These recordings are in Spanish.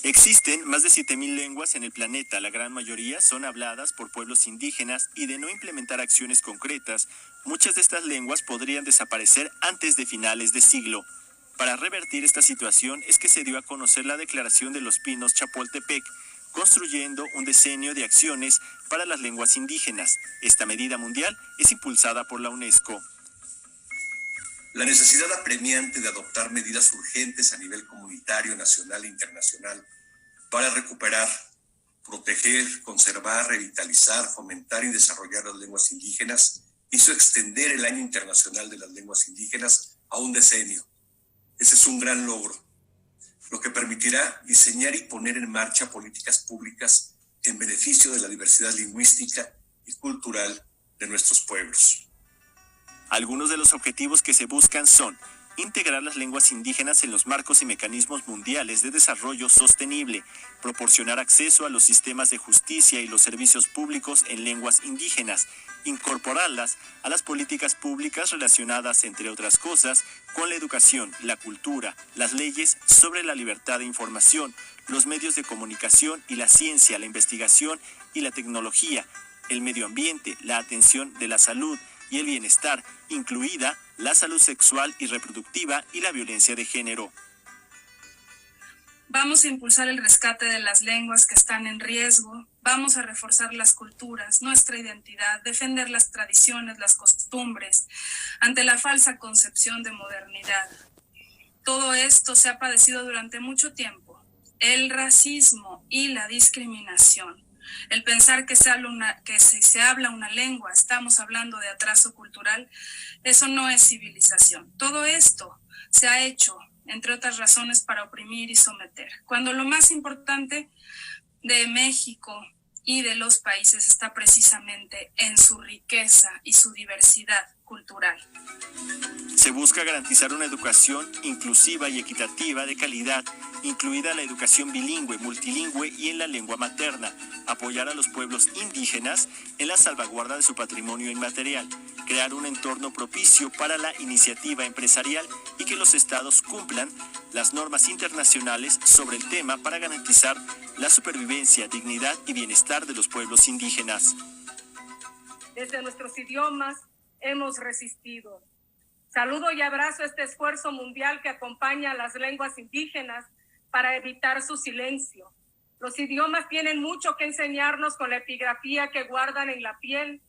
Existen más de 7.000 lenguas en el planeta, la gran mayoría son habladas por pueblos indígenas y de no implementar acciones concretas, muchas de estas lenguas podrían desaparecer antes de finales de siglo. Para revertir esta situación es que se dio a conocer la Declaración de los Pinos Chapultepec, construyendo un decenio de acciones para las lenguas indígenas. Esta medida mundial es impulsada por la UNESCO. La necesidad apremiante de adoptar medidas urgentes a nivel comunitario, nacional e internacional para recuperar, proteger, conservar, revitalizar, fomentar y desarrollar las lenguas indígenas hizo extender el Año Internacional de las Lenguas Indígenas a un decenio. Ese es un gran logro, lo que permitirá diseñar y poner en marcha políticas públicas en beneficio de la diversidad lingüística y cultural de nuestros pueblos. Algunos de los objetivos que se buscan son integrar las lenguas indígenas en los marcos y mecanismos mundiales de desarrollo sostenible, proporcionar acceso a los sistemas de justicia y los servicios públicos en lenguas indígenas, incorporarlas a las políticas públicas relacionadas, entre otras cosas, con la educación, la cultura, las leyes sobre la libertad de información, los medios de comunicación y la ciencia, la investigación y la tecnología, el medio ambiente, la atención de la salud y el bienestar, incluida la salud sexual y reproductiva y la violencia de género. Vamos a impulsar el rescate de las lenguas que están en riesgo, vamos a reforzar las culturas, nuestra identidad, defender las tradiciones, las costumbres, ante la falsa concepción de modernidad. Todo esto se ha padecido durante mucho tiempo. El racismo y la discriminación. El pensar que si se habla una lengua, estamos hablando de atraso cultural, eso no es civilización. Todo esto se ha hecho, entre otras razones, para oprimir y someter. Cuando lo más importante de México y de los países está precisamente en su riqueza y su diversidad cultural. Se busca garantizar una educación inclusiva y equitativa de calidad, incluida la educación bilingüe, multilingüe y en la lengua materna, apoyar a los pueblos indígenas en la salvaguarda de su patrimonio inmaterial, crear un entorno propicio para la iniciativa empresarial y que los estados cumplan las normas internacionales sobre el tema para garantizar la supervivencia, dignidad y bienestar de los pueblos indígenas. Desde nuestros idiomas hemos resistido. Saludo y abrazo este esfuerzo mundial que acompaña a las lenguas indígenas para evitar su silencio. Los idiomas tienen mucho que enseñarnos con la epigrafía que guardan en la piel.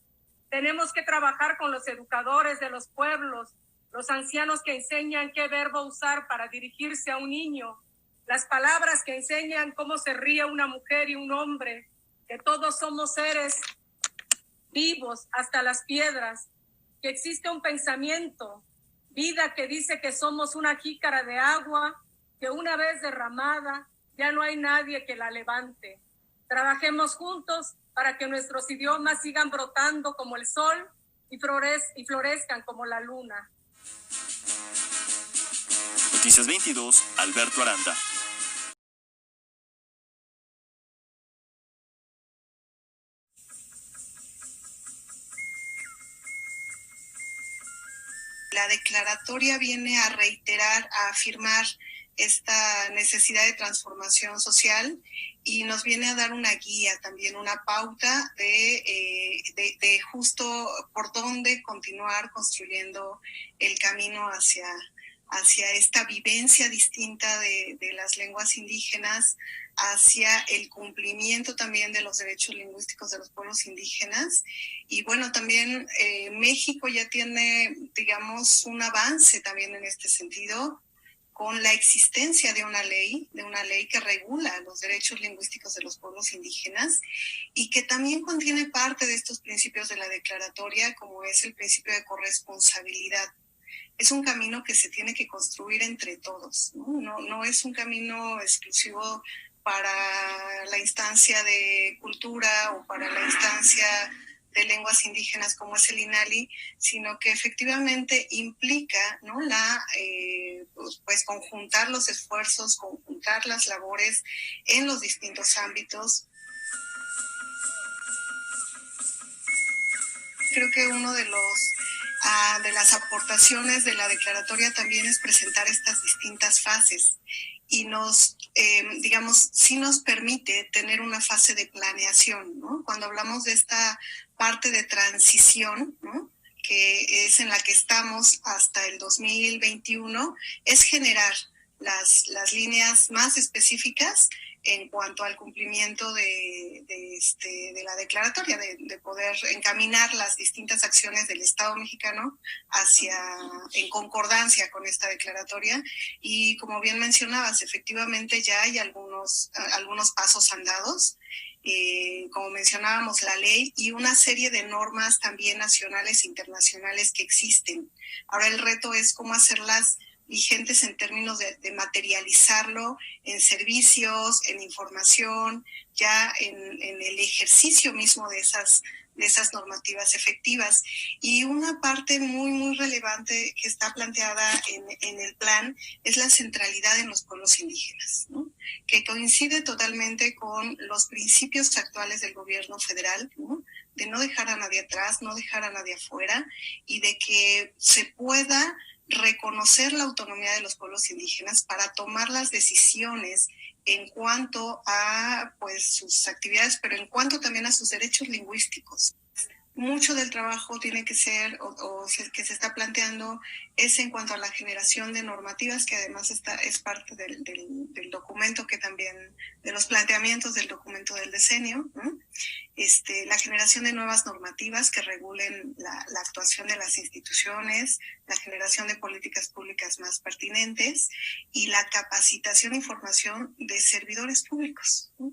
Tenemos que trabajar con los educadores de los pueblos, los ancianos que enseñan qué verbo usar para dirigirse a un niño, las palabras que enseñan cómo se ríe una mujer y un hombre, que todos somos seres vivos hasta las piedras, que existe un pensamiento, vida que dice que somos una jícara de agua, que una vez derramada ya no hay nadie que la levante. Trabajemos juntos para que nuestros idiomas sigan brotando como el sol y florezcan como la luna. Noticias 22, Alberto Aranda. La declaratoria viene a reiterar, a afirmar esta necesidad de transformación social y nos viene a dar una guía, también una pauta de justo por dónde continuar construyendo el camino hacia esta vivencia distinta de las lenguas indígenas, hacia el cumplimiento también de los derechos lingüísticos de los pueblos indígenas. Y bueno, también México ya tiene, digamos, un avance también en este sentido, con la existencia de una ley que regula los derechos lingüísticos de los pueblos indígenas y que también contiene parte de estos principios de la declaratoria, como es el principio de corresponsabilidad. Es un camino que se tiene que construir entre todos, ¿no? No es un camino exclusivo para la instancia de cultura o para la instancia de lenguas indígenas como es el INALI, sino que efectivamente implica, ¿no?, pues conjuntar los esfuerzos, conjuntar las labores en los distintos ámbitos. Creo que uno de las aportaciones de la declaratoria también es presentar estas distintas fases y nos digamos, sí nos permite tener una fase de planeación, ¿no? Cuando hablamos de esta parte de transición, ¿no?, que es en la que estamos hasta el 2021, es generar las líneas más específicas en cuanto al cumplimiento de la declaratoria, de poder encaminar las distintas acciones del Estado mexicano en concordancia con esta declaratoria. Y como bien mencionabas, efectivamente ya hay algunos pasos andados. Como mencionábamos, la ley y una serie de normas también nacionales e internacionales que existen. Ahora el reto es cómo hacerlas vigentes en términos de materializarlo en servicios, en información, ya en el ejercicio mismo de esas normativas efectivas. Y una parte muy, muy relevante que está planteada en el plan es la centralidad en los pueblos indígenas, ¿no?, que coincide totalmente con los principios actuales del gobierno federal, ¿no?, de no dejar a nadie atrás, no dejar a nadie afuera, y de que se pueda reconocer la autonomía de los pueblos indígenas para tomar las decisiones en cuanto a pues sus actividades, pero en cuanto también a sus derechos lingüísticos. Mucho del trabajo tiene que ser, que se está planteando, es en cuanto a la generación de normativas, que además es parte del documento, que también, de los planteamientos del documento del decenio, ¿no?, la generación de nuevas normativas que regulen la actuación de las instituciones, la generación de políticas públicas más pertinentes y la capacitación e información de servidores públicos, ¿no?,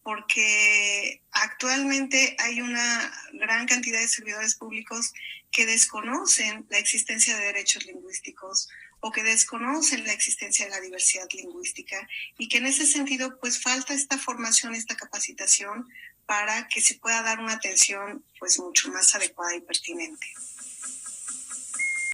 porque actualmente hay una gran cantidad de servidores públicos que desconocen la existencia de derechos lingüísticos o que desconocen la existencia de la diversidad lingüística, y que en ese sentido pues falta esta formación, esta capacitación para que se pueda dar una atención pues mucho más adecuada y pertinente.